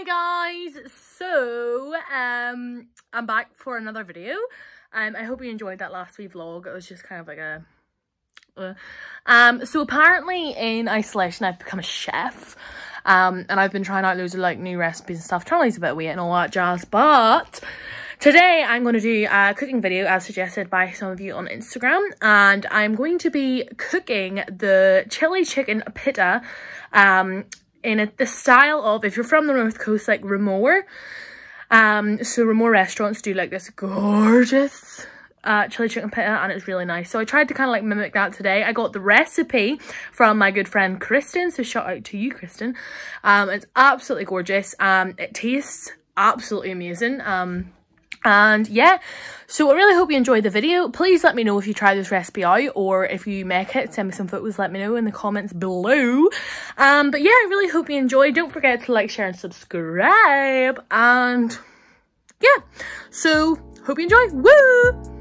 Hi guys, so I'm back for another video. I hope you enjoyed that last wee vlog. It was just kind of like a so apparently in isolation I've become a chef, and I've been trying out loads of like new recipes and stuff, trying to lose a bit of weight and all that jazz. But today I'm going to do a cooking video as suggested by some of you on Instagram, and I'm going to be cooking the chili chicken pita in the style of, if you're from the North Coast, like Ramore. So Ramore restaurants do like this gorgeous chili chicken pita, and it's really nice. So I tried to kind of like mimic that today. I got the recipe from my good friend Kristen, so shout out to you, Kristen. It's absolutely gorgeous. It tastes absolutely amazing. And yeah, so I really hope you enjoyed the video. Please let me know if you try this recipe out, or if you make it, send me some photos, let me know in the comments below. But yeah, I really hope you enjoyed. Don't forget to like, share and subscribe, and yeah, so hope you enjoy. Woo!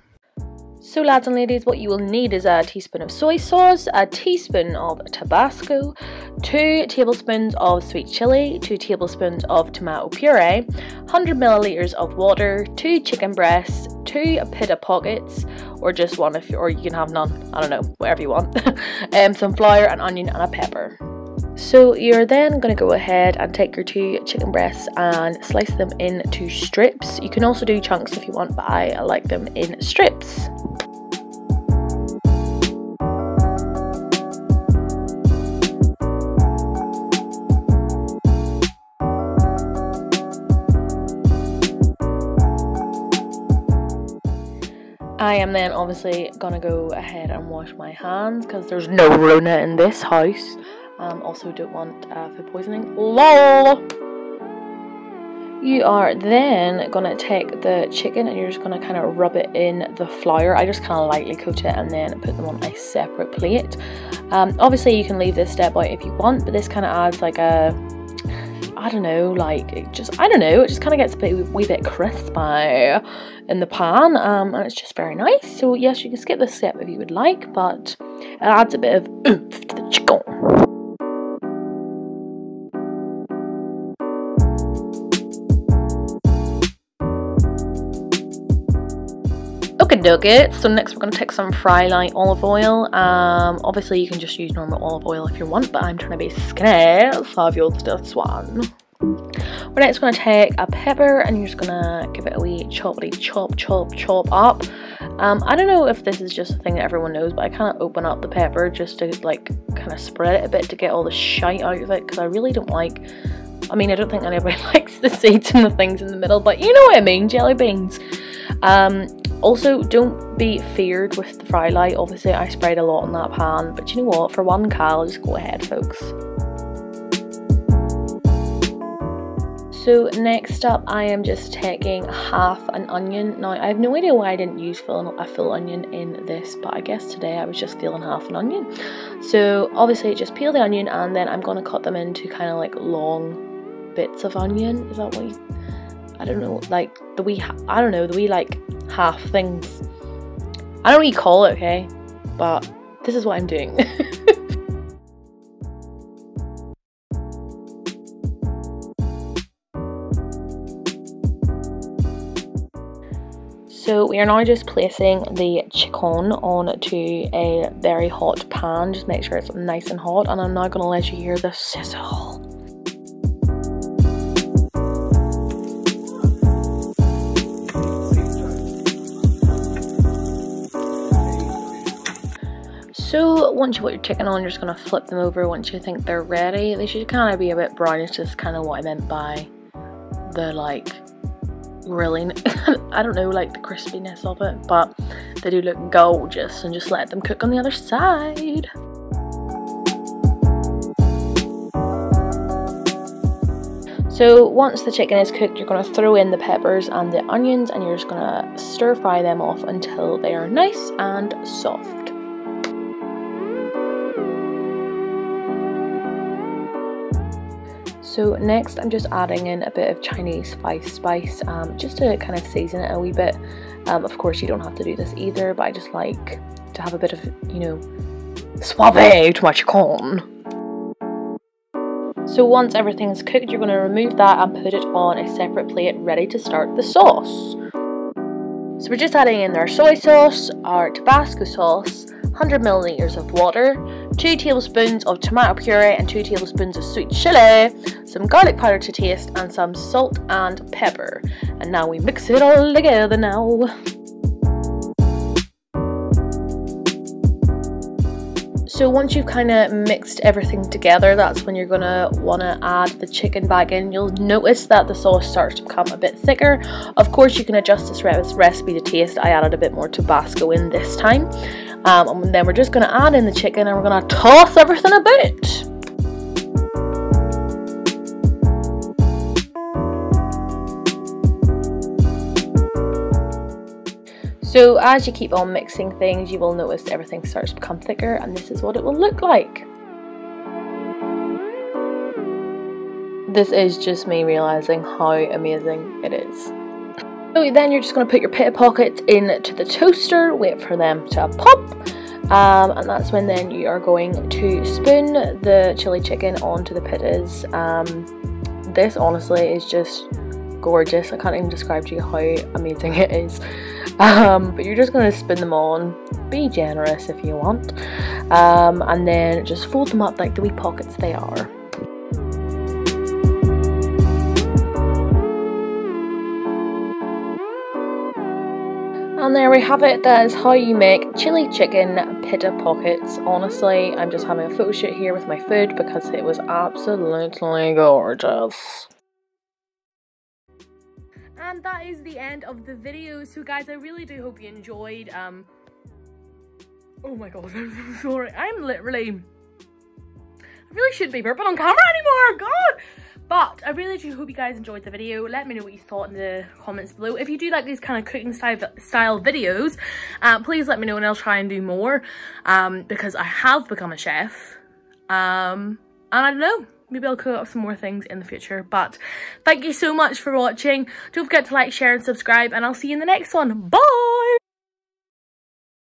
So lads and ladies, what you will need is a teaspoon of soy sauce, a teaspoon of Tabasco, 2 tablespoons of sweet chili, 2 tablespoons of tomato puree, 100 milliliters of water, 2 chicken breasts, 2 Pita Pockets, or just one, or you can have none, I don't know, whatever you want, some flour, an onion and a pepper. So you're then going to go ahead and take your 2 chicken breasts and slice them into strips. You can also do chunks if you want, but I like them in strips. I am then obviously gonna go ahead and wash my hands because there's no Rona in this house. Also don't want food poisoning. LOL! You are then gonna take the chicken and you're just gonna kind of rub it in the flour. I just kind of lightly coat it and then put them on a separate plate. Obviously you can leave this step out if you want, but this kind of adds like a, I don't know, like it just kind of gets a wee bit crispy in the pan, and it's just very nice. So yes, you can skip this step if you would like, but it adds a bit of oomph to the chicken. Okie dokie, so next we're going to take some Fry Light olive oil. Obviously you can just use normal olive oil if you want, but I'm trying to be skinny, so I've used this one. We're next going to take a pepper and you're just going to give it a wee choppity chop up. I don't know if this is just a thing that everyone knows, but I kind of open up the pepper just to like kind of spread it a bit to get all the shite out of it, because I really don't like, I mean I don't think anybody likes the seeds and the things in the middle, but you know what I mean, jelly beans. Also, don't be feared with the Fry Light. Obviously, I sprayed a lot on that pan, but you know what? For one cal, just go ahead, folks. So next up, I am just taking half an onion. Now, I have no idea why I didn't use a full onion in this, but I guess today I was just feeling half an onion. So obviously, just peel the onion, and then I'm going to cut them into kind of like long bits of onion. Is that what you... I don't know, like the wee, I don't know, the wee like half things. I don't know what you call it, okay? But this is what I'm doing. So we are now just placing the chicken onto a very hot pan. Just make sure it's nice and hot, and I'm now going to let you hear the sizzle. So once you put your chicken on, you're just going to flip them over once you think they're ready. They should kind of be a bit brown. It's just kind of what I meant by the like really, I don't know, like the crispiness of it, but they do look gorgeous, and just let them cook on the other side. So once the chicken is cooked, you're going to throw in the peppers and the onions, and you're just going to stir fry them off until they are nice and soft. So next I'm just adding in a bit of Chinese spice, just to kind of season it a wee bit. Of course you don't have to do this either, but I just like to have a bit of, you know, suave to my chicken. So once everything's cooked, you're going to remove that and put it on a separate plate ready to start the sauce. So we're just adding in our soy sauce, our Tabasco sauce, 100 milliliters of water, 2 tablespoons of tomato puree and 2 tablespoons of sweet chili, some garlic powder to taste and some salt and pepper. And now we mix it all together now. So once you've kind of mixed everything together, that's when you're going to want to add the chicken back in. You'll notice that the sauce starts to become a bit thicker. Of course, you can adjust this recipe to taste. I added a bit more Tabasco in this time. And then we're just going to add in the chicken and we're going to toss everything about. So as you keep on mixing things, you will notice everything starts to become thicker, and this is what it will look like. This is just me realising how amazing it is. So then you're just going to put your Pita Pockets into the toaster, wait for them to pop, and that's when then you are going to spoon the chili chicken onto the pitas. This honestly is just gorgeous. I can't even describe to you how amazing it is. But you're just going to spin them on, be generous if you want, and then just fold them up like the wee pockets they are. And there we have it. That is how you make chili chicken Pita Pockets. Honestly, I'm just having a photo shoot here with my food because it was absolutely gorgeous. And that is the end of the video. So guys, I really do hope you enjoyed. Oh my god, I'm so sorry. I really shouldn't be burping on camera anymore, god. But I really do hope you guys enjoyed the video. Let me know what you thought in the comments below. If you do like these kind of cooking style videos, please let me know and I'll try and do more, because I have become a chef, and I don't know, maybe I'll cook up some more things in the future. But thank you so much for watching. Don't forget to like, share and subscribe, and I'll see you in the next one. Bye!